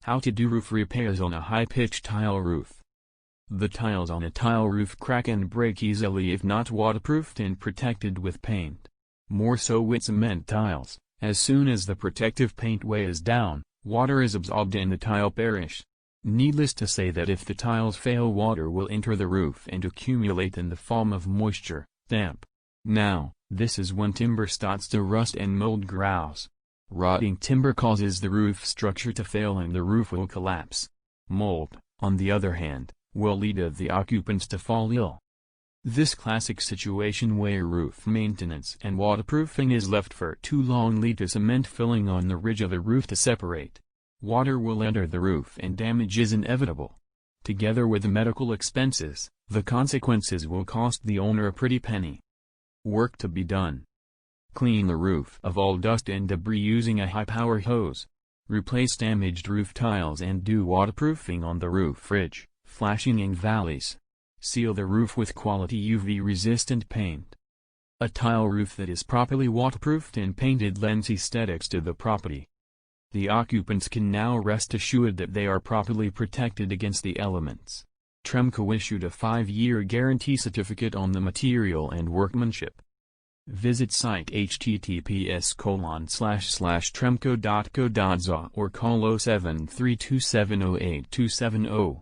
How to do roof repairs on a high-pitch tile roof. The tiles on a tile roof crack and break easily if not waterproofed and protected with paint. More so with cement tiles, as soon as the protective paint weighs down, water is absorbed and the tile perish. Needless to say that if the tiles fail, water will enter the roof and accumulate in the form of moisture, damp. Now, this is when timber starts to rust and mold grows. Rotting timber causes the roof structure to fail and the roof will collapse. Mold, on the other hand, will lead the occupants to fall ill. This classic situation where roof maintenance and waterproofing is left for too long lead to cement filling on the ridge of the roof to separate. Water will enter the roof and damage is inevitable. Together with the medical expenses, the consequences will cost the owner a pretty penny. Work to be done. Clean the roof of all dust and debris using a high-power hose. Replace damaged roof tiles and do waterproofing on the roof ridge, flashing and valleys. Seal the roof with quality UV-resistant paint. A tile roof that is properly waterproofed and painted lends aesthetics to the property. The occupants can now rest assured that they are properly protected against the elements. Tremco issued a 5-year guarantee certificate on the material and workmanship. Visit site https://tremco.co.za or call 0732708270.